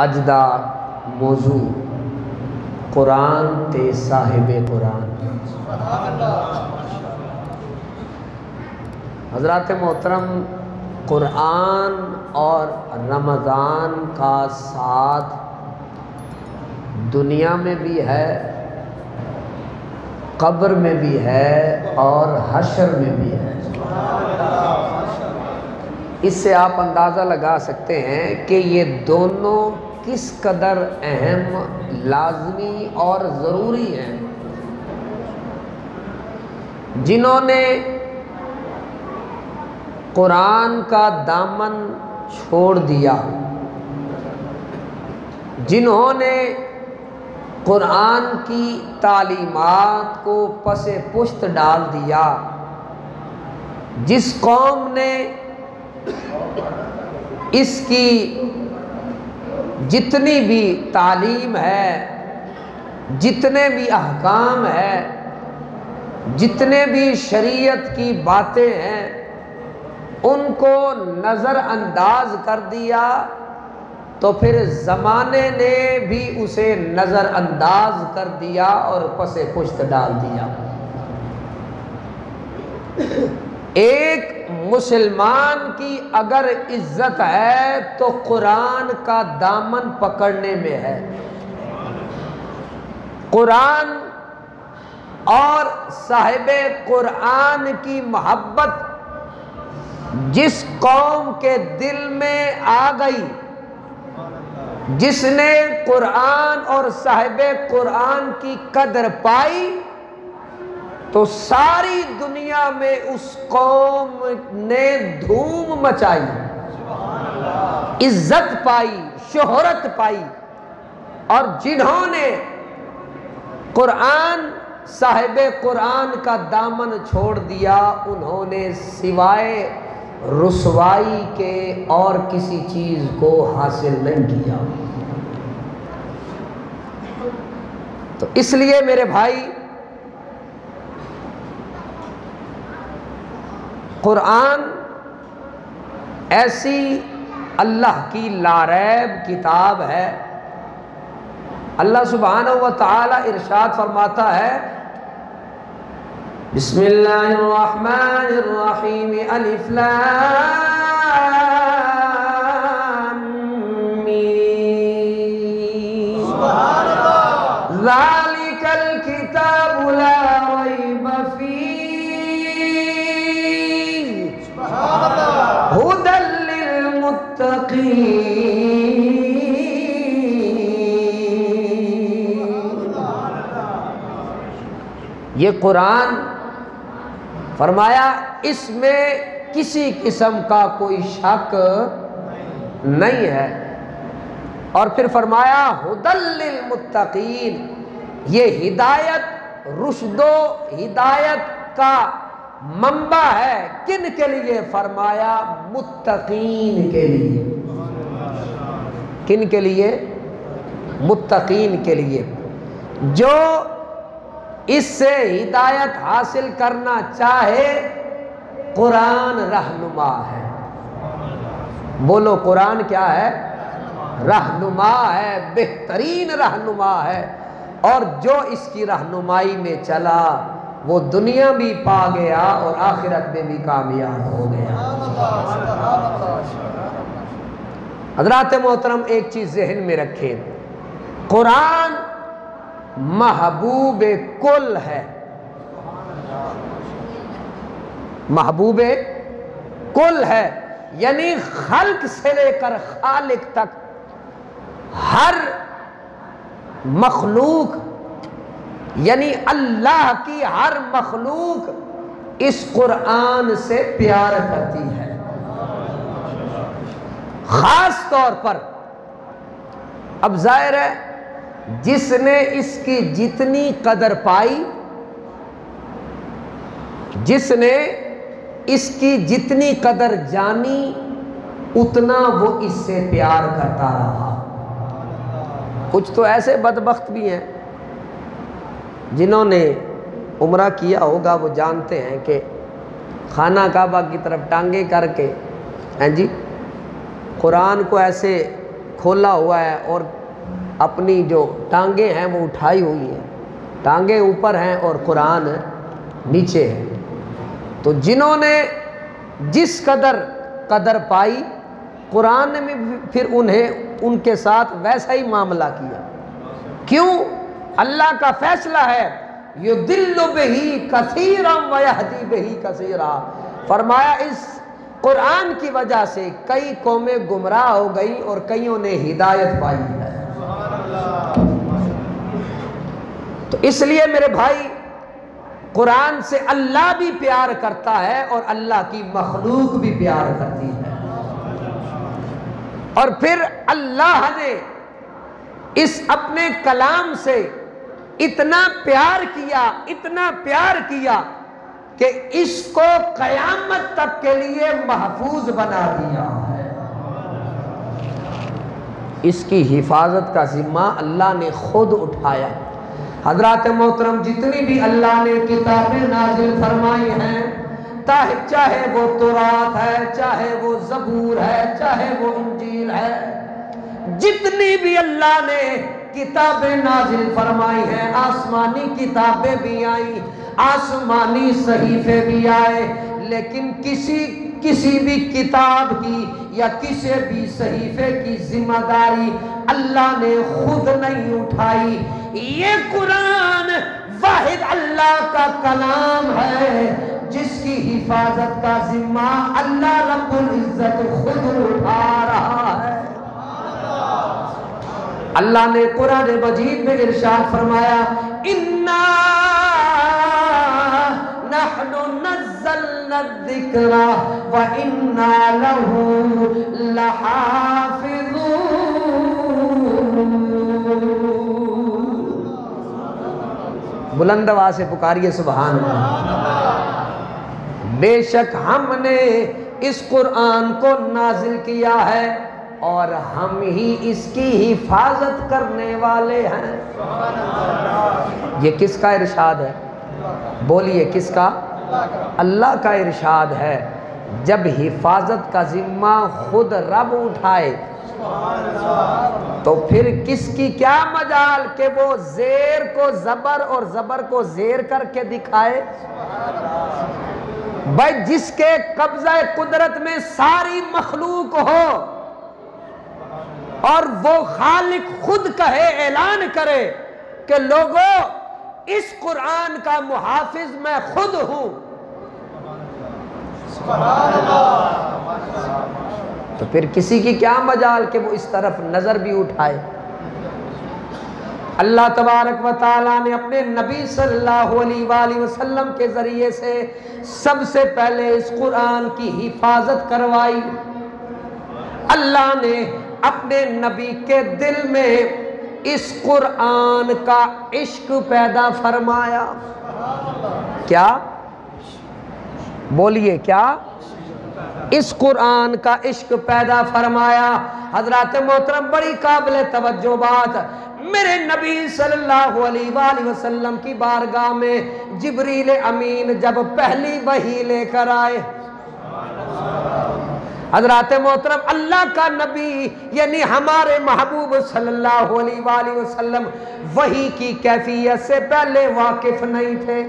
اج دا موضوع قرآن تے صاحب قرآن۔ حضرات محترم، قرآن اور رمضان کا ساتھ دنیا میں بھی ہے، قبر میں بھی ہے اور حشر میں بھی ہے۔ اس سے آپ اندازہ لگا سکتے ہیں کہ یہ دونوں کس قدر اہم، لازمی اور ضروری ہیں۔ جنہوں نے قرآن کا دامن چھوڑ دیا، جنہوں نے قرآن کی تعلیمات کو پس پشت ڈال دیا، جس قوم نے اس کی جتنی بھی تعلیم ہے، جتنے بھی احکام ہیں، جتنے بھی شریعت کی باتیں ہیں، ان کو نظر انداز کر دیا، تو پھر زمانے نے بھی اسے نظر انداز کر دیا اور پس پشت ڈال دیا۔ ایک مسلمان کی اگر عزت ہے تو قرآن کا دامن پکڑنے میں ہے۔ قرآن اور صاحب قرآن کی محبت جس قوم کے دل میں آ گئی، جس نے قرآن اور صاحب قرآن کی قدر پائی، تو ساری دنیا میں اس قوم نے دھوم مچائی، عزت پائی، شہرت پائی۔ اور جنہوں نے قرآن، صاحب قرآن کا دامن چھوڑ دیا، انہوں نے سوائے رسوائی کے اور کسی چیز کو حاصل نہیں کیا۔ تو اس لیے میرے بھائی، قرآن ایسی اللہ کی لاریب کتاب ہے۔ اللہ سبحانہ و تعالی ارشاد فرماتا ہے، بسم اللہ الرحمن الرحیم، الف لام میم، سبحان اللہ، ذالک الکتاب لا ریب فیہ، سبحان اللہ، ھدی للمتقین۔ یہ قرآن فرمایا اس میں کسی قسم کا کوئی شک نہیں ہے، اور پھر فرمایا ھدی للمتقین، یہ ہدایت، رشد و ہدایت کا منبع ہے۔ کن کے لیے؟ فرمایا متقین کے لیے۔ کن کے لیے؟ متقین کے لیے۔ جو اس سے ہدایت حاصل کرنا چاہے، قرآن رہنما ہے۔ بولو، قرآن کیا ہے؟ رہنما ہے، بہترین رہنما ہے۔ اور جو اس کی رہنمائی میں چلا، وہ دنیا بھی پا گیا اور آخرت میں بھی کامیاب ہو گیا۔ حضرات محترم، ایک چیز ذہن میں رکھیں، قرآن محبوب کل ہے۔ محبوب کل ہے، یعنی خلق سے لے کر خالق تک ہر مخلوق، یعنی اللہ کی ہر مخلوق اس قرآن سے پیار کرتی ہے۔ خاص طور پر اب ظاہر ہے، جس نے اس کی جتنی قدر پائی، جس نے اس کی جتنی قدر جانی، اتنا وہ اس سے پیار کرتا رہا۔ کچھ تو ایسے بدبخت بھی ہیں جنہوں نے عمرہ کیا ہوگا، وہ جانتے ہیں کہ خانہ کعبہ کی طرف ٹانگیں کر کے، جی قرآن کو ایسے کھولا ہوا ہے اور اپنی جو ٹانگیں ہیں وہ اٹھائی ہوئی ہیں، ٹانگیں اوپر ہیں اور قرآن نیچے ہے۔ تو جنہوں نے جس قدر پائی، قرآن نے پھر انہیں ان کے ساتھ ویسا ہی معاملہ کیا۔ کیوں؟ اللہ کا فیصلہ ہے، یضل بہ کثیرا ویہدی بہ کثیرا۔ فرمایا اس قرآن کی وجہ سے کئی قومیں گمراہ ہو گئی اور کئیوں نے ہدایت پائی ہے۔ تو اس لیے میرے بھائی، قرآن سے اللہ بھی پیار کرتا ہے اور اللہ کی مخلوق بھی پیار کرتی ہے۔ اور پھر اللہ نے اس اپنے کلام سے اتنا پیار کیا کہ اس کو قیامت تک کے لیے محفوظ بنا دیا ہے۔ اس کی حفاظت کا ذمہ اللہ نے خود اٹھایا۔ حضرات محترم، جتنی بھی اللہ نے کتابیں نازل فرمائی ہیں، چاہے وہ تورات ہے، چاہے وہ زبور ہے، چاہے وہ انجیل ہے، جتنی بھی اللہ نے کتابیں نازل فرمائی ہیں، آسمانی کتابیں بھی آئیں، آسمانی صحیفے بھی آئے، لیکن کسی بھی کتاب کی یا کسی بھی صحیفے کی ذمہ داری اللہ نے خود نہیں اٹھائی۔ یہ قرآن واحد اللہ کا کلام ہے جس کی حفاظت کا ذمہ اللہ رب العزت خود اٹھا رہا ہے۔ اللہ نے قرآن مجید میں ارشاد فرمایا، اِنَّا نَحْنُ نَزَّلْنَا الذِّكْرَ وَإِنَّا لَهُ لَحَافِظُونَ۔ بلند آواز سے پکاریے سبحان اللہ۔ بے شک ہم نے اس قرآن کو نازل کیا ہے اور ہم ہی اس کی حفاظت کرنے والے ہیں۔ یہ کس کا ارشاد ہے؟ بولیے کس کا؟ اللہ کا ارشاد ہے۔ جب حفاظت کا ذمہ خود رب اٹھائے تو پھر کس کی کیا مجال کہ وہ زیر کو زبر اور زبر کو زیر کر کے دکھائے؟ بھائی جس کے قبضہ قدرت میں ساری مخلوق ہو اور وہ خالق خود کہے، اعلان کرے کہ لوگوں اس قرآن کا محافظ میں خود ہوں، تو پھر کسی کی کیا مجال کہ وہ اس طرف نظر بھی اٹھائے۔ اللہ تبارک و تعالیٰ نے اپنے نبی صلی اللہ علیہ وآلہ وسلم کے ذریعے سے سب سے پہلے اس قرآن کی حفاظت کروائی۔ اللہ نے اپنے نبی کے دل میں اس قرآن کا عشق پیدا فرمایا۔ کیا؟ بولیے کیا؟ اس قرآن کا عشق پیدا فرمایا۔ حضرات محترم، بڑی قابل توجہ بات، میرے نبی صلی اللہ علیہ وآلہ وسلم کی بارگاہ میں جبریل امین جب پہلی وحی لے کر آئے، حضرات محترم اللہ کا نبی یعنی ہمارے محبوب صلی اللہ علیہ وآلہ وسلم وحی کی کیفیت سے پہلے واقف نہیں تھے،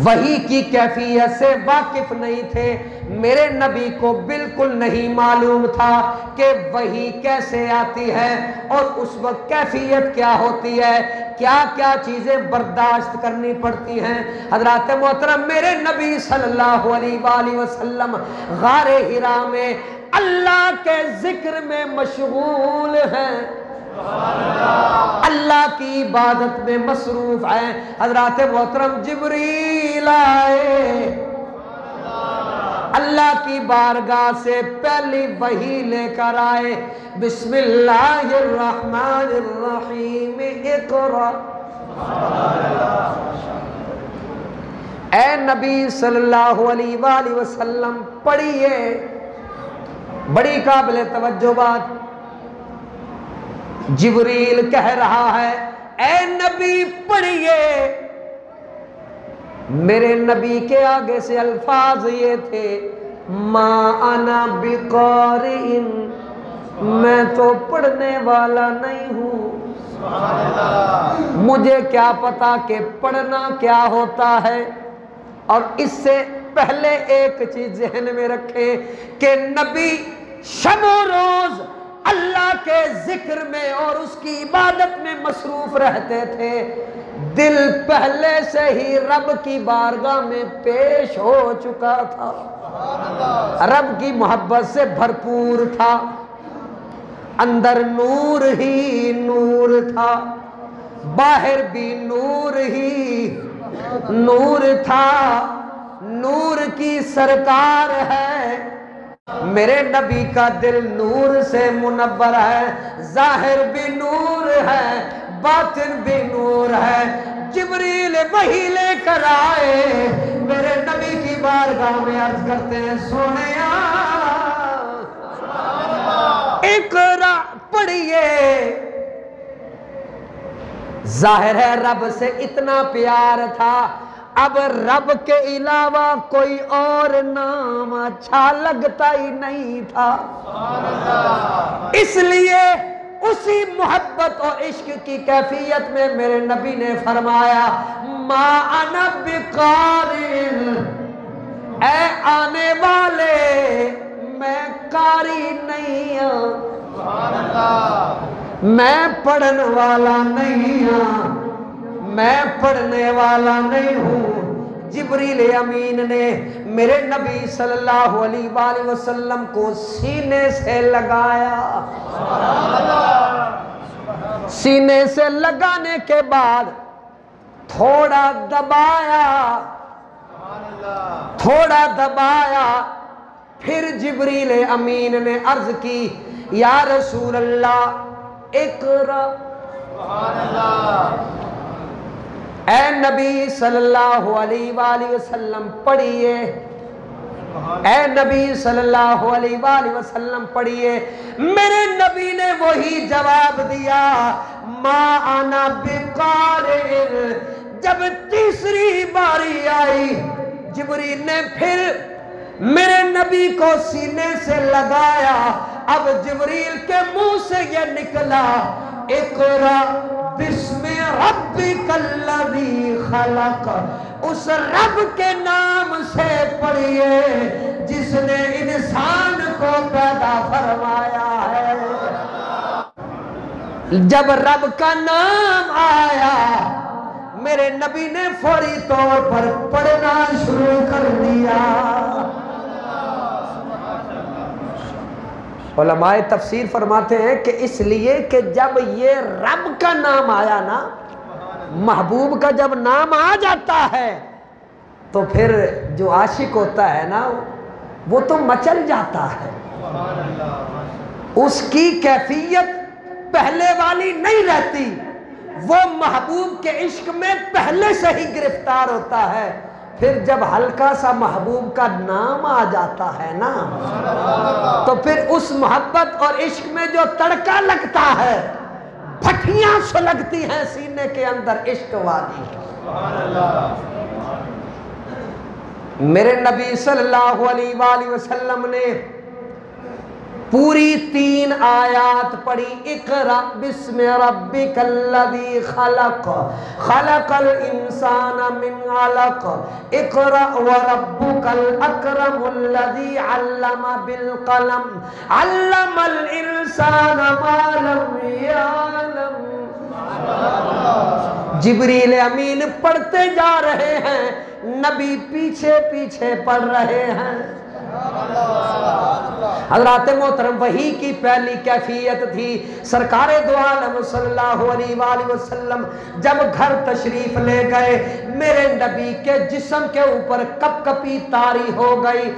وحی کی کیفیت سے واقف نہیں تھے۔ میرے نبی کو بالکل نہیں معلوم تھا کہ وحی کیسے آتی ہے اور اس وقت کیفیت کیا ہوتی ہے، کیا کیا چیزیں برداشت کرنی پڑتی ہیں۔ حضرات محترم، میرے نبی صلی اللہ علیہ وآلہ وسلم غار حرا میں اللہ کے ذکر میں مشغول ہیں، اللہ کی عبادت میں مصروف ہیں۔ حضرات محترم، جبریل آئے، اللہ کی بارگاہ سے پہلی وحی لے کر آئے، بسم اللہ الرحمن الرحیم، اقرأ۔ اے نبی صلی اللہ علیہ وآلہ وسلم پڑھیے۔ بڑی قابل توجہ بات، جبریل کہہ رہا ہے اے نبی پڑھیے۔ میرے نبی کے آگے سے الفاظ یہ تھے، ما انا بقارئ میں تو پڑھنے والا نہیں ہوں، مجھے کیا پتا کہ پڑھنا کیا ہوتا ہے۔ اور اس سے پہلے ایک چیز ذہن میں رکھیں کہ نبی شب و روز اللہ کے ذکر میں اور اس کی عبادت میں مصروف رہتے تھے، دل پہلے سے ہی رب کی بارگاہ میں پیش ہو چکا تھا، رب کی محبت سے بھرپور تھا، اندر نور ہی نور تھا، باہر بھی نور ہی نور تھا، نور کی سرکار ہے، میرے نبی کا دل نور سے منور ہے، ظاہر بھی نور ہے، باطن بھی نور ہے۔ جبریل وحی لے کر آئے، میرے نبی کی بارگاہ میں عرض کرتے ہیں سونیا اقرا پڑھیے۔ ظاہر ہے رب سے اتنا پیار تھا، اب رب کے علاوہ کوئی اور نام اچھا لگتا ہی نہیں تھا، اس لیے اسی محبت اور عشق کی کیفیت میں میرے نبی نے فرمایا ما انا بقاری، اے آنے والے میں قاری نہیں ہوں، میں پڑھنے والا نہیں ہوں، میں پڑھنے والا نہیں ہوں۔ جبریل امین نے میرے نبی صلی اللہ علیہ وآلہ وسلم کو سینے سے لگایا، سینے سے لگانے کے بعد تھوڑا دبایا، تھوڑا دبایا، پھر جبریل امین نے عرض کی یا رسول اللہ اقرا، اے نبی صلی اللہ علیہ وآلہ وسلم پڑھیے، اے نبی صلی اللہ علیہ وآلہ وسلم پڑھیے۔ میرے نبی نے وہی جواب دیا ما انا بقارئ۔ جب تیسری باری آئی جبریل نے پھر میرے نبی کو سینے سے لگایا، اب جبریل کے منہ سے یہ نکلا اقرا بسم ربک الذی خلق، اس رب کے نام سے پڑھیے جس نے انسان کو پیدا فرمایا ہے۔ جب رب کا نام آیا میرے نبی نے فوری طور پر پڑھنا شروع کر دیا۔ علماء تفسیر فرماتے ہیں کہ اس لیے کہ جب یہ رب کا نام آیا نا، محبوب کا جب نام آ جاتا ہے تو پھر جو عاشق ہوتا ہے نا وہ تو مچل جاتا ہے، اس کی کیفیت پہلے والی نہیں رہتی، وہ محبوب کے عشق میں پہلے سے ہی گرفتار ہوتا ہے۔ پھر جب ہلکا سا محبوب کا نام آ جاتا ہے نا تو پھر اس محبت اور عشق میں جو تڑکا لگتا ہے، پھٹیاں سلگتی ہیں سینے کے اندر عشق والی۔ میرے نبی صلی اللہ علیہ وآلہ وسلم نے پوری 3 آیات پڑھی، اقرأ بسم ربک الذی خلق، خلق الانسان من علق، اقرأ وربک الاکرم الذی علم بالقلم، علم الانسان ما لم یعلم۔ جبریل امین پڑھتے جا رہے ہیں، نبی پیچھے پیچھے پڑھ رہے ہیں۔ حضرات محترم وحی کی پہلی کیفیت تھی، سرکار دو عالم صلی اللہ علیہ وآلہ وسلم جب گھر تشریف لے گئے، میرے نبی کے جسم کے اوپر کپ کپی طاری ہو گئی۔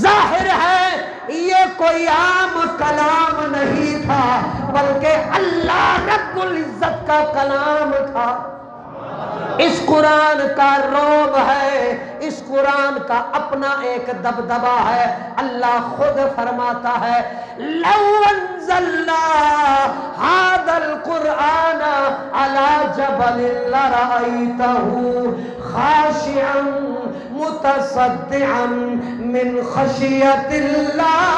ظاہر ہے یہ کوئی عام کلام نہیں تھا بلکہ اللہ رب العزت کا کلام تھا۔ اس قرآن کا روب ہے، اس قرآن کا اپنا ایک دبدبہ ہے۔ اللہ خود فرماتا ہے لو انزلنا هذا القرآن على جبل لرأيته خاشعا متصدعا من خشية الله۔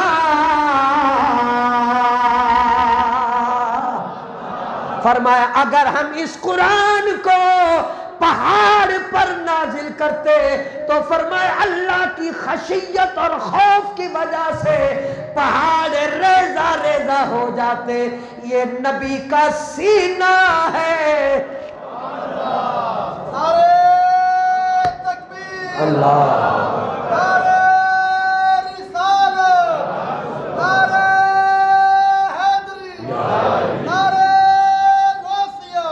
فرمایا اگر ہم اس قرآن کو پہاڑ پر نازل کرتے تو فرمایا اللہ کی خشیت اور خوف کی وجہ سے پہاڑ ریزہ ریزہ ہو جاتے. یہ نبی کا سینہ ہے. نعرہ تکبیر، اللہ نعرہ رسالت، نعرہ حیدری، نعرہ غوثیہ.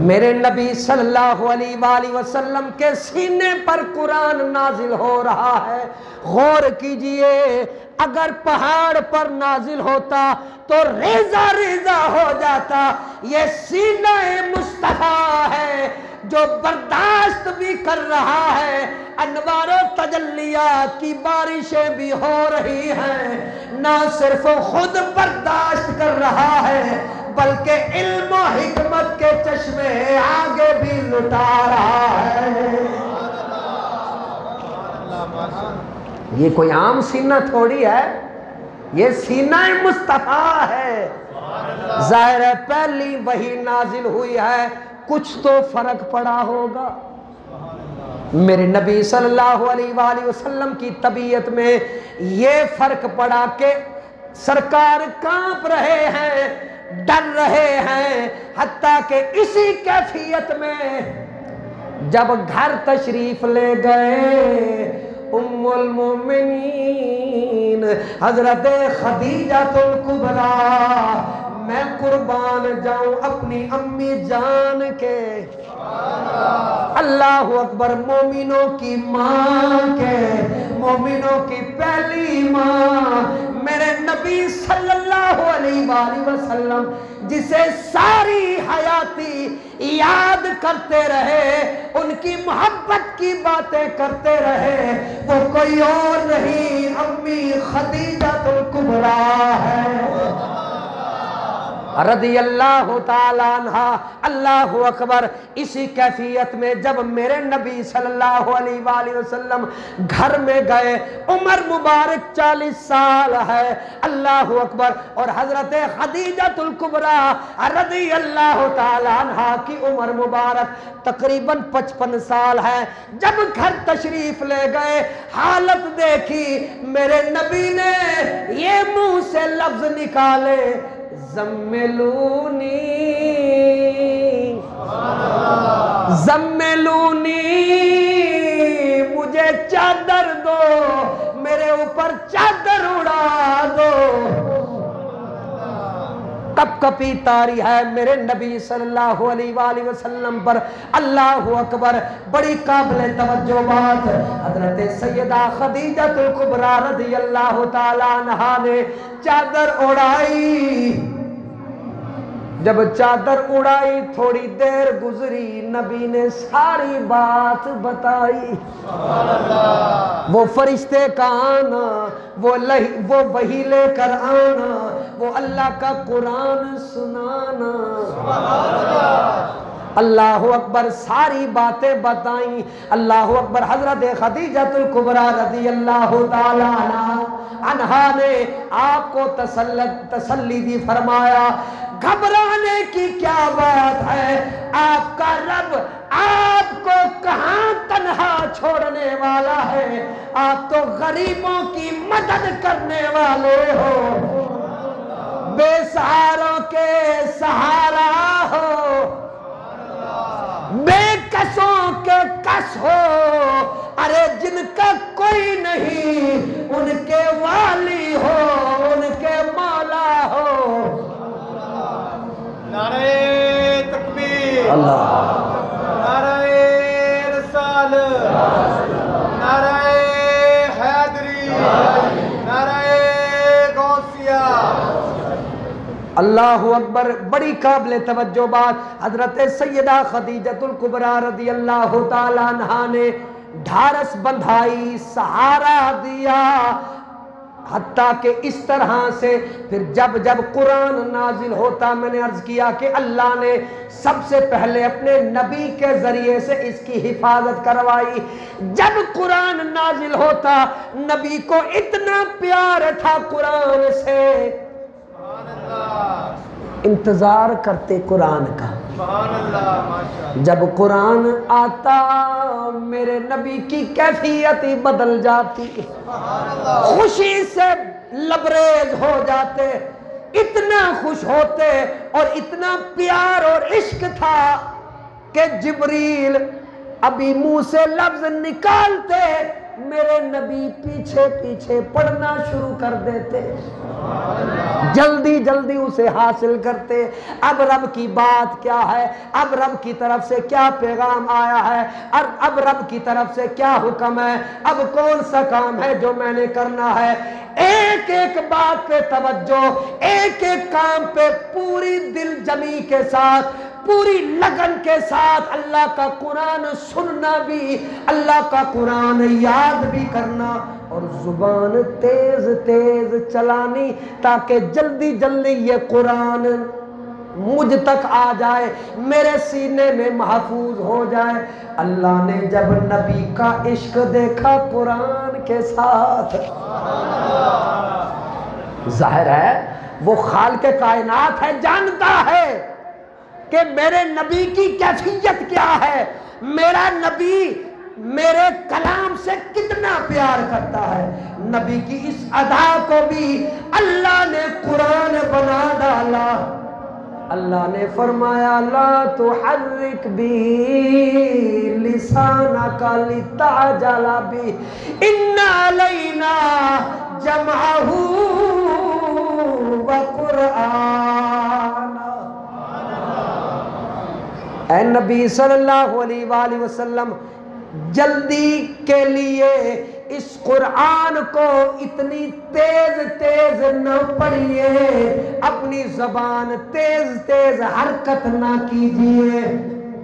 میرے نبی صلی اللہ علیہ وآلہ وسلم کے سینے پر قرآن نازل ہو رہا ہے. غور کیجئے اگر پہاڑ پر نازل ہوتا تو ریزہ ریزہ ہو جاتا. یہ سینہ مصطفیٰ ہے جو برداشت بھی کر رہا ہے. انوار و تجلیات کی بارشیں بھی ہو رہی ہیں. نہ صرف خود برداشت کر رہا ہے بلکہ علم و حکمت کے چشمے آگے بھی لٹا رہا ہے. یہ کوئی عام سینہ تھوڑی ہے، یہ سینہ مصطفیٰ ہے. ظاہر ہے پہلی وحی نازل ہوئی ہے، کچھ تو فرق پڑا ہوگا. میرے نبی صلی اللہ علیہ وآلہ وسلم کی طبیعت میں یہ فرق پڑا کہ سرکار کانپ رہے ہیں، ڈر رہے ہیں. حتیٰ کہ اسی کیفیت میں جب گھر تشریف لے گئے ام المومنین حضرت خدیجہ الکبریٰ، میں قربان جاؤں اپنی امی جان کے. اللہ اکبر، مومنوں کی ماں کے، مومنوں کی پہلی ماں میرے نبی صلی اللہ علیہ وآلہ وسلم جسے ساری حیاتی یاد کرتے رہے، ان کی محبت کی باتیں کرتے رہے، وہ کوئی اور نہیں امی خدیجہ الکبریٰ ہے رضی اللہ تعالیٰ عنہ. اللہ اکبر. اسی کیفیت میں جب میرے نبی صلی اللہ علیہ وآلہ وسلم گھر میں گئے، عمر مبارک 40 سال ہے. اللہ اکبر. اور حضرت خدیجہ الکبریٰ رضی اللہ تعالیٰ عنہ کی عمر مبارک تقریباً 55 سال ہے. جب گھر تشریف لے گئے، حالت دیکھی، میرے نبی نے یہ منہ سے لفظ نکالے، زملونی زملونی، مجھے چادر دو، میرے اوپر چادر اڑا دو. کپ کپی تاری ہے میرے نبی صلی اللہ علیہ وآلہ وسلم پر. اللہ اکبر. بڑی قابل توجہ بات، حضرت سیدہ خدیجہ الکبریٰ رضی اللہ تعالیٰ عنہا نے چادر اڑائی. جب چادر اڑائی تھوڑی دیر گزری، نبی نے ساری بات بتائی. وہ فرشتے کا آنا، وہ وحی لے کر آنا، وہ اللہ کا قرآن سنانا. اللہ اکبر. ساری باتیں بتائیں. اللہ اکبر. حضرت خدیجہ الکبریٰ رضی اللہ تعالیٰ عنہا نے آپ کو تسلی دی، فرمایا گھبرانے کی کیا بات ہے، آپ کا رب آپ کو کہاں تنہا چھوڑنے والا ہے، آپ تو غریبوں کی مدد کرنے والے ہو، بے سہاروں کے سہارا ہو، بے کسوں کے کس ہو. ارے جن کا کوئی نہیں ان کے والی ہو، ان کے مولا ہو. نعرہ تکبیر، اللہ. نعرہ رسالت، نعرہ حیدری، نعرہ غوثیہ. اللہ اکبر. بڑی قابل توجہ بات، حضرت سیدہ خدیجہ الکبریٰ رضی اللہ تعالیٰ عنہا نے ڈھارس بندھائی، سہارا دیا. حتیٰ کہ اس طرح سے پھر جب جب قرآن نازل ہوتا، میں نے عرض کیا کہ اللہ نے سب سے پہلے اپنے نبی کے ذریعے سے اس کی حفاظت کروائی. جب قرآن نازل ہوتا، نبی کو اتنا پیار تھا قرآن سے، انتظار کرتے قرآن کا۔ سبحان اللہ، ماشاءاللہ۔ جب قرآن آتا میرے نبی کی کیفیت ہی بدل جاتی، سبحان اللہ۔ خوشی سے لبریز ہو جاتے، اتنا خوش ہوتے اور اتنا پیار اور عشق تھا کہ جبریل ابھی منہ سے لفظ نکالتے میرے نبی پیچھے پیچھے پڑھنا شروع کر دیتے، جلدی جلدی اسے حاصل کرتے۔ اب رب کی بات کیا ہے، اب رب کی طرف سے کیا پیغام آیا ہے، اب رب کی طرف سے کیا حکم ہے، اب کون سا کام ہے جو میں نے کرنا ہے۔ ایک ایک بات پہ توجہ، ایک ایک کام پہ پوری دل جمی کے ساتھ، پوری لگن کے ساتھ اللہ کا قرآن سننا بھی، اللہ کا قرآن یاد بھی کرنا، اور زبان تیز تیز چلانی تاکہ جلدی جلدی یہ قرآن مجھ تک آ جائے، میرے سینے میں محفوظ ہو جائے۔ اللہ نے جب نبی کا عشق دیکھا قرآن کے ساتھ، ظاہر ہے وہ خالق کائنات ہے، جانتا ہے کہ میرے نبی کی کیفیت کیا ہے، میرا نبی میرے کلام سے کتنا پیار کرتا ہے۔ نبی کی اس ادا کو بھی اللہ نے قرآن بنا ڈالا۔ اللہ نے فرمایا لا تحرک بھی لسانک لتعجل بھی ان علینا جمعہ وقرآن۔ اے نبی صلی اللہ علیہ وآلہ وسلم، جلدی کے لیے اس قرآن کو اتنی تیز تیز نہ پڑھیے، اپنی زبان تیز تیز حرکت نہ کیجیے۔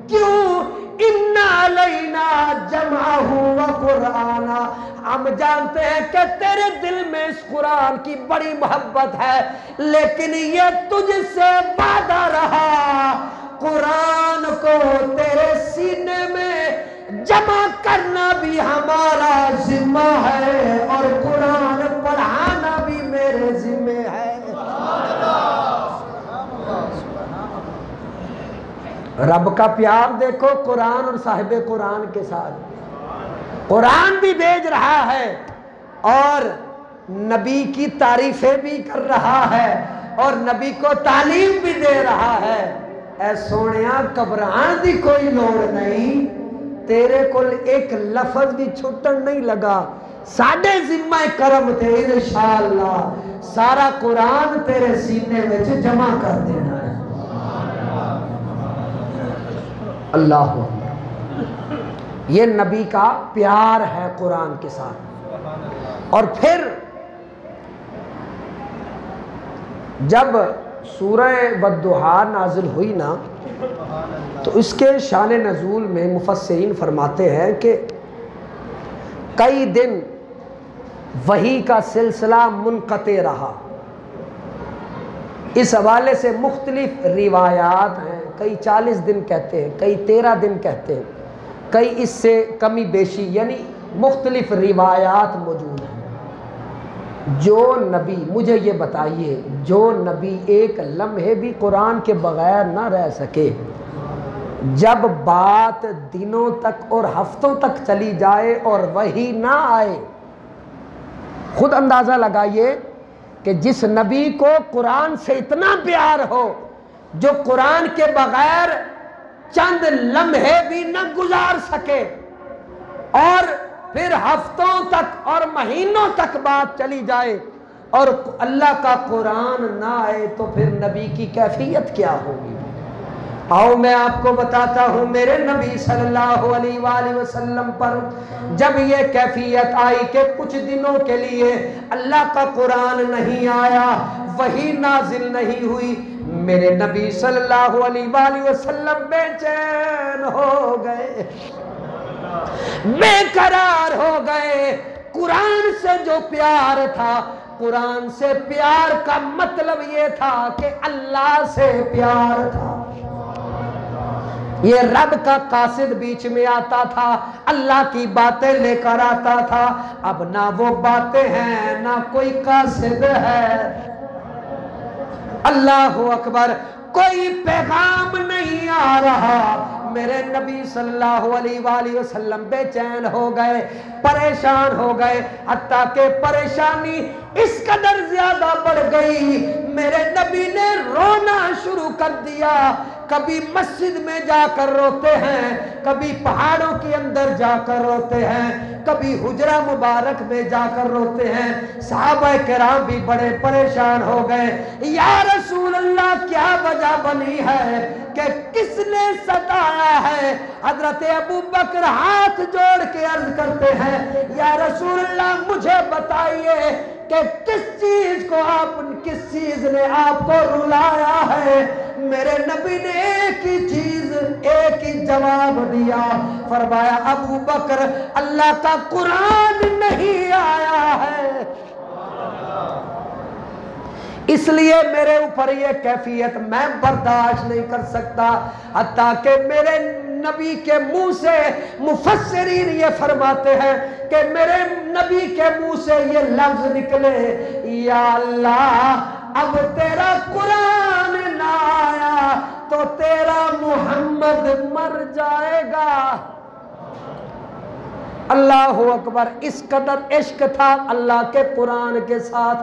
کیوں؟ ان علینا جمعہ و قرآن، ہم جانتے ہیں کہ تیرے دل میں اس قرآن کی بڑی محبت ہے، لیکن یہ تجھ سے وعدہ رہا قرآن کو تیرے سینے میں جمع کرنا بھی ہمارا ذمہ ہے اور قرآن پڑھانا بھی میرے ذمہ ہے۔ رب کا پیار دیکھو قرآن اور صاحب قرآن کے ساتھ، قرآن بھی بھیج رہا ہے اور نبی کی تعریفیں بھی کر رہا ہے اور نبی کو تعلیم بھی دے رہا ہے۔ اے سونیا گھبران دی کوئی لوڑ نہیں، تیرے کول ایک لفظ بھی چھٹن نہیں لگا، ساڑھے ذمہ کرم تے انشاءاللہ سارا قرآن تیرے سینے میں جمع کر دینا ہے۔ اللہ اکبر، یہ نبی کا پیار ہے قرآن کے ساتھ۔ اور پھر جب سورہ والضحیٰ نازل ہوئی نا تو اس کے شان نزول میں مفسرین فرماتے ہیں کہ کئی دن وحی کا سلسلہ منقطع رہا۔ اس حوالے سے مختلف روایات ہیں، کئی 40 دن کہتے ہیں، کئی 13 دن کہتے ہیں، کئی اس سے کمی بیشی، یعنی مختلف روایات موجود ہیں۔ جو نبی، مجھے یہ بتائیے، جو نبی ایک لمحے بھی قرآن کے بغیر نہ رہ سکے، جب بات دنوں تک اور ہفتوں تک چلی جائے اور وحی نہ آئے، خود اندازہ لگائیے کہ جس نبی کو قرآن سے اتنا پیار ہو، جو قرآن کے بغیر چند لمحے بھی نہ گزار سکے، اور پھر ہفتوں تک اور مہینوں تک بات چلی جائے اور اللہ کا قرآن نہ آئے، تو پھر نبی کی کیفیت کیا ہوگی؟ آؤ میں آپ کو بتاتا ہوں، میرے نبی صلی اللہ علیہ وآلہ وسلم پر جب یہ کیفیت آئی کہ کچھ دنوں کے لیے اللہ کا قرآن نہیں آیا، وحی نازل نہیں ہوئی، میرے نبی صلی اللہ علیہ وآلہ وسلم بے چین ہو گئے، بے قرار ہو گئے۔ قرآن سے جو پیار تھا، قرآن سے پیار کا مطلب یہ تھا کہ اللہ سے پیار تھا، یہ رب کا قاصد بیچ میں آتا تھا، اللہ کی باتیں لے کر آتا تھا۔ اب نہ وہ باتیں ہیں، نہ کوئی قاصد ہے، اللہ اکبر، کوئی پیغام نہیں آ رہا، میرے نبی صلی اللہ علیہ وآلہ وسلم بے چین ہو گئے، پریشان ہو گئے، حتیٰ کہ پریشانی اس قدر زیادہ بڑھ گئی، میرے نبی نے رونا شروع کر دیا۔ کبھی مسجد میں جا کر روتے ہیں، کبھی پہاڑوں کے اندر جا کر روتے ہیں، کبھی حجرہ مبارک میں جا کر روتے ہیں۔ صحابہ کرام بھی بڑے پریشان ہو گئے، یا رسول اللہ کیا وجہ بنی ہے کہ کس نے ستایا ہے؟ حضرت ابو بکر ہاتھ جوڑ کے عرض کرتے ہیں، یا رسول اللہ مجھے بتائیے کہ کس چیز نے آپ کو رلایا ہے؟ میرے نبی نے ایک ہی جواب دیا، فرمایا ابو بکر اللہ کا قرآن نہیں آیا ہے، اس لیے میرے اوپر یہ کیفیت میں برداشت نہیں کر سکتا۔ حتیٰ کہ میرے نبی کے منہ سے مفسرین یہ فرماتے ہیں کہ میرے نبی کے منہ سے یہ لفظ نکلے، یا اللہ اب تیرا قرآن نہ آیا تو تیرا محمد مر جائے گا۔ اللہ اکبر، اس قدر عشق تھا اللہ کے قرآن کے ساتھ۔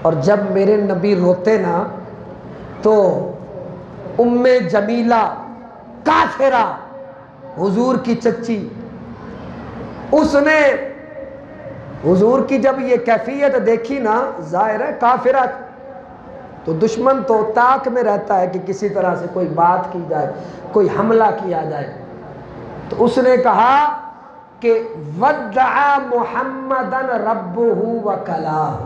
اور جب میرے نبی روتے نا تو ام جمیلہ کافرہ، حضور کی چچی، اس نے حضور کی جب یہ کیفیت دیکھی نا، ظاہر ہے کافرہ تو دشمن تو طاق میں رہتا ہے کہ کسی طرح سے کوئی بات کی جائے، کوئی حملہ کیا جائے، تو اس نے کہا کہ ودع محمدن ربہ وکلاہ،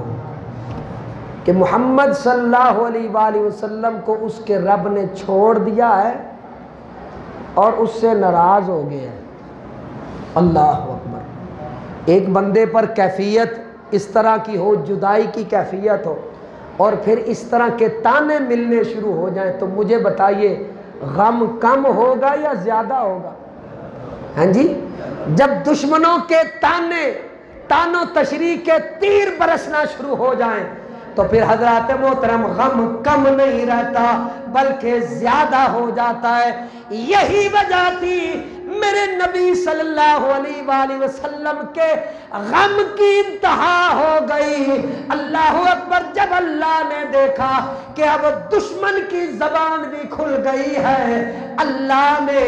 کہ محمد صلی اللہ علیہ وآلہ وسلم کو اس کے رب نے چھوڑ دیا ہے اور اس سے ناراض ہو گیا ہے۔ اللہ اکبر، ایک بندے پر کیفیت اس طرح کی ہو، جدائی کی کیفیت ہو، اور پھر اس طرح کے تانے ملنے شروع ہو جائیں، تو مجھے بتائیے غم کم ہوگا یا زیادہ ہوگا؟ ہاں جی، جب دشمنوں کے تانوں تشریح کے تیر برسنا شروع ہو جائیں تو پھر حضرات محترم غم کم نہیں رہتا بلکہ زیادہ ہو جاتا ہے۔ یہی وجہ تھی میرے نبی صلی اللہ علیہ وآلہ وسلم کے غم کی انتہا ہو گئی۔ اللہ اکبر، جب اللہ نے دیکھا کہ اب دشمن کی زبان بھی کھل گئی ہے، اللہ نے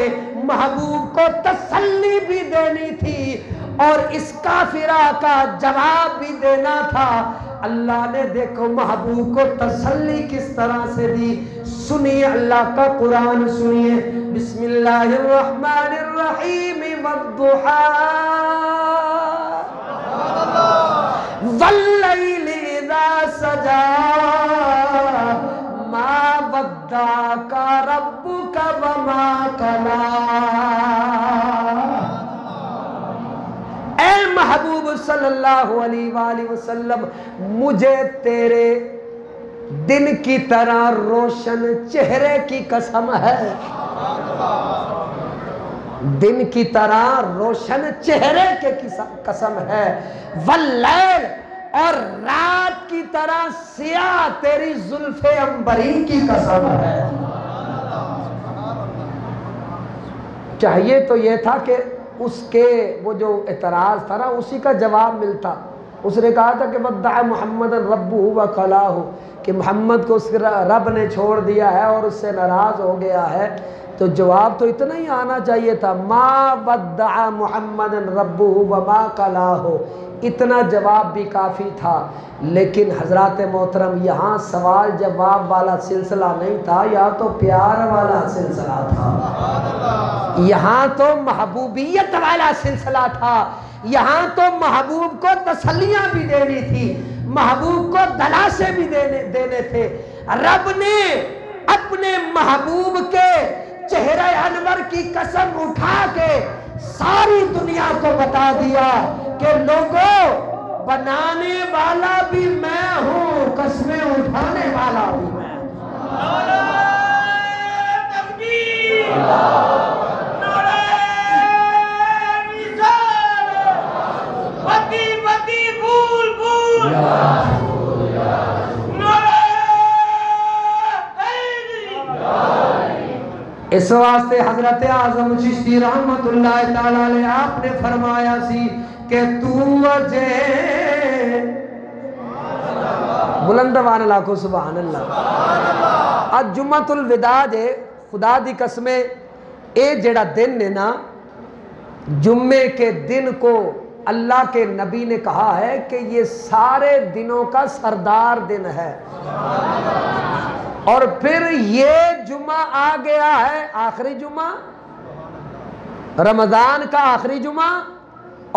محبوب کو تسلی بھی دینی تھی اور اس کافرہ کا جواب بھی دینا تھا۔ اللہ نے دیکھو محبوب کو تسلی کس طرح سے دی، سنیے اللہ کا قرآن سنیے۔ بسم اللہ الرحمن الرحیم والضحا واللیل اذا سجا ما ودعک ربک وما قلا۔ اے محبوب صلی اللہ علیہ وآلہ وسلم، مجھے تیرے دن کی طرح روشن چہرے کی قسم ہے، دن کی طرح روشن چہرے کے قسم ہے، واللیل، اور رات کی طرح سیاہ تیری زلف عنبری کی قسم ہے۔ چاہیے تو یہ تھا کہ اس کے وہ جو اعتراض تھا نا اسی کا جواب ملتا۔ اس نے کہا تھا کہ ودع محمد ربہ وکلاہ، کہ محمد کو اس کے رب نے چھوڑ دیا ہے اور اس سے ناراض ہو گیا ہے، تو جواب تو اتنا ہی آنا چاہیے تھا، ما ودع محمد ربہ وما قلاہ، اتنا جواب بھی کافی تھا۔ لیکن حضرات محترم یہاں سوال جواب والا سلسلہ نہیں تھا، یہاں تو پیار والا سلسلہ تھا، یہاں تو محبوبیت والا سلسلہ تھا، یہاں تو محبوب کو تسلیاں بھی دینی تھی، محبوب کو دلاسے بھی دینے تھے۔ رب نے اپنے محبوب کے چہرہ انور کی قسم اٹھا کے ساری دنیا کو بتا دیا کہ لوگوں، بنانے والا بھی میں ہوں، قسمیں اٹھانے والا بھی میں ہوں۔ نعرہ تکبیر، نعرہ رسالت، بتی بتی بول بول، نعرہ اس واسطے حضرت اعظم چشتی رحمت اللہ تعالی علیہ آپ نے فرمایا سی کہ تو وجہ بلند وان اللہ کو سبحان اللہ. آج جمعۃ الوداع جے خدا دی قسمیں اے جڑا دن ہے نا، جمعے کے دن کو اللہ کے نبی نے کہا ہے کہ یہ سارے دنوں کا سردار دن ہے. اور پھر یہ جمعہ آ گیا ہے آخری جمعہ، رمضان کا آخری جمعہ،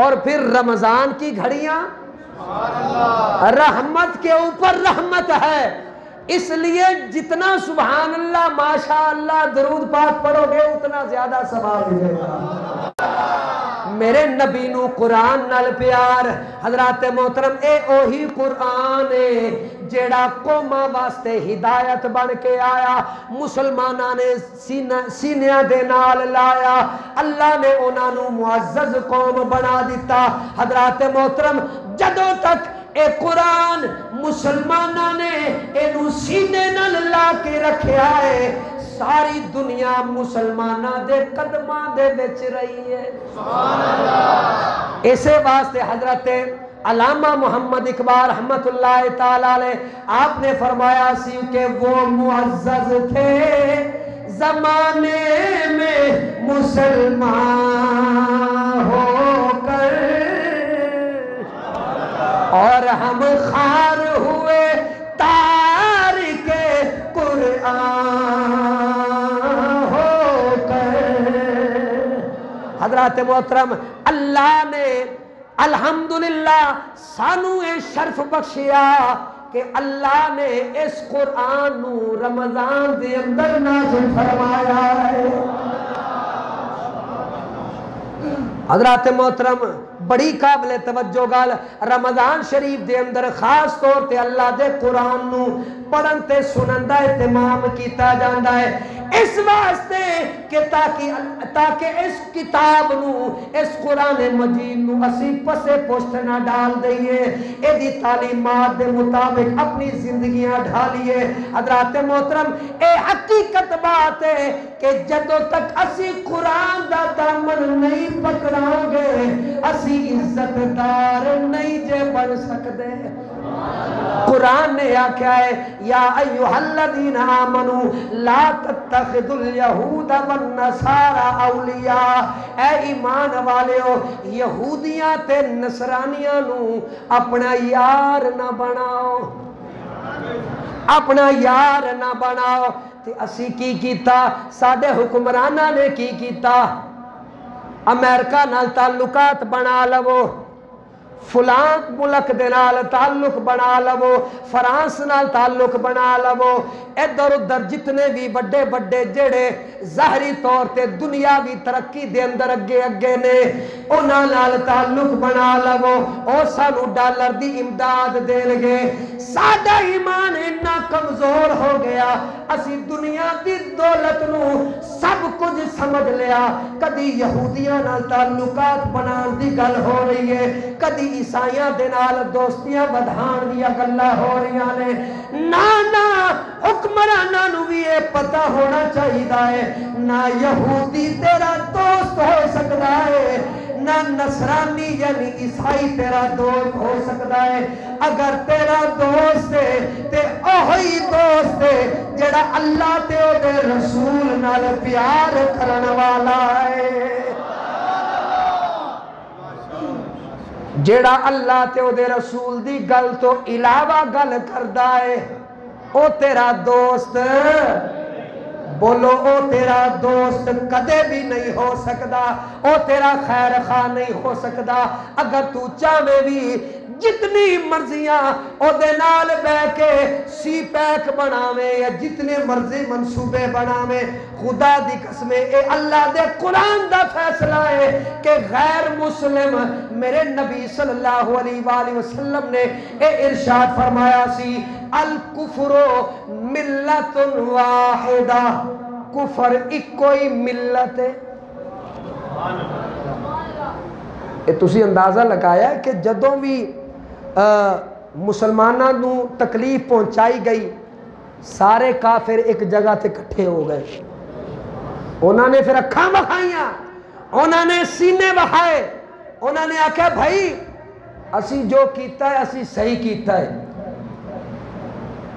اور پھر رمضان کی گھڑیاں رحمت کے اوپر رحمت ہے. اس لیے جتنا سبحان اللہ ماشاء اللہ درود پاک پڑھو گے اتنا زیادہ ثواب ملے گا. میرے نبی نو قرآن نال پیار. حضرات محترم اے اوہی قرآن ہے جیڑا قوماں واسطے ہدایت بن کے آیا، مسلماناں نے سینیاں دے نال لایا، اللہ نے انہاں نو معزز قوم بنا دیتا. حضرات محترم جدوں تک اے قرآن مسلماناں نے اینو سینے نال لا کے رکھیا ہے، ساری دنیا مسلمانہ دے قدماں دے وچ رہی ہے. سبحان اللہ. اسے واسطے حضرت علامہ محمد اقبال رحمت اللہ تعالی علیہ آپ نے فرمایا سی کہ وہ معزز تھے زمانے میں مسلمان ہو کر، اور ہم خار ہوئے تارک قرآن ہو کر. حضرات محترم اللہ نے الحمدللہ سانو اے شرف بخشیا کہ اللہ نے اس قرآن نو رمضان دے اندر نازل فرمایا ہے. حضرات محترم بڑی قابل توجہ گل رمضان شریف دے اندر خاص طور تے اللہ دے قرآن نو پڑھن تے سنن دا اہتمام کیتا جاندا ہے، اس واسطے کہ تاکہ اس کتاب نو اس قرآن مجید نو اسی پسے پشت نہ ڈال دئیے، اے دی تعلیمات دے مطابق اپنی زندگیاں ڈھالیے. حضرات محترم اے حقیقت بات ہے کہ جدوں تک اسی قرآن دا دامن نہیں پکڑاں گے اسی عزت دار نہیں جے بن سکتے. قرآن نے آکھا ہے یا ایہا الذین آمنوا لا تتخذوا الیہود والنصارى اولیاء، اے ایمان والےو یہودیاں تے نصرانیاں نو اپنا یار نہ بناؤ، اپنا یار نہ بناؤ. تے اسی کی کیتا، ساڈے حکمرانہ نے کی کیتا، امریکہ نال تعلقات بنا لو، فلان ملک دے نال تعلق بنا لو، فرانس نال تعلق بنا لو، ادھر ادھر جتنے بھی بڑے بڑے جڑے ظاہری طور تے دنیاوی ترقی دے اندر اگے اگے نے انہاں نال تعلق بنا لو، او سانو ڈالر دی امداد دین گے. ساڈا ایمان اتنا کمزور ہو گیا، اسی دنیا دی دولت نو سب کچھ سمجھ لیا. کدی یہودیاں نال تعلقات بنان دی گل ہو رہی ہے، کدی عیسائیاں دے نال دوستیاں بدھان دیا گلاں ہو رہی نے. نہ حکمراناں نو بھی یہ پتہ ہونا چاہیے ہے نہ یہودی تیرا دوست ہو سکتا ہے، نہ نصرانی یعنی عیسائی تیرا دوست ہو سکتا ہے. اگر تیرا دوست ہے تے اوہی دوست ہے جڑا اللہ تے او دے رسول نال پیار کرن والا ہے، جیڑا اللہ تے او دے رسول دی گل تو علاوہ گل کردا ہے او تیرا دوست. بولو او تیرا دوست کدے بھی نہیں ہو سکتا، او تیرا خیر خواہ نہیں ہو سکتا. اگر تو چاہے بھی جتنی مرضیاں او دے نال بے کے سی پیک بناویں یا جتنے مرضی منصوبے بناویں، خدا دی قسمیں اے اللہ دے قرآن دا فیصلہ ہے کہ غیر مسلم میرے نبی صلی اللہ علیہ وآلہ وسلم نے اے ارشاد فرمایا سی الکفر ملت واحدہ، کفر ایک کوئی ملت ہے. اے تسی اندازہ لگایا ہے کہ جدوں بھی مسلمانوں نو تکلیف پہنچائی گئی سارے کافر ایک جگہ تے کٹھے ہو گئے. انہوں نے پھر اکھاں بکھائیاں، انہوں نے سینے بہائے، انہوں نے آکھا بھائی اسی جو کیتا ہے اسی صحیح کیتا ہے۔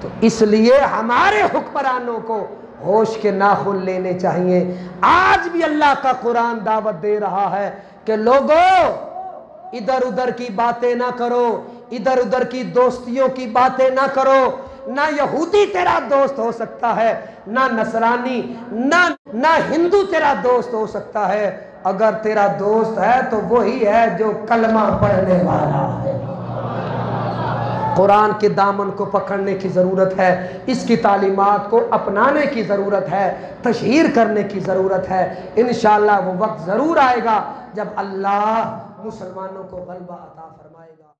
تو اس لیے ہمارے حکمرانوں کو ہوش کے ناخن لینے چاہیے۔ آج بھی اللہ کا قرآن دعوت دے رہا ہے کہ لوگوں ادھر ادھر کی باتیں نہ کرو، ادھر ادھر کی دوستیوں کی باتیں نہ کرو۔ نہ یہودی تیرا دوست ہو سکتا ہے، نہ نصرانی، نہ ہندو تیرا دوست ہو سکتا ہے۔ اگر تیرا دوست ہے تو وہی ہے جو کلمہ پڑھنے والا ہے۔ قرآن کے دامن کو پکڑنے کی ضرورت ہے، اس کی تعلیمات کو اپنانے کی ضرورت ہے، تشہیر کرنے کی ضرورت ہے۔ انشاءاللہ وہ وقت ضرور آئے گا جب اللہ مسلمانوں کو غلبہ عطا فرمائے گا۔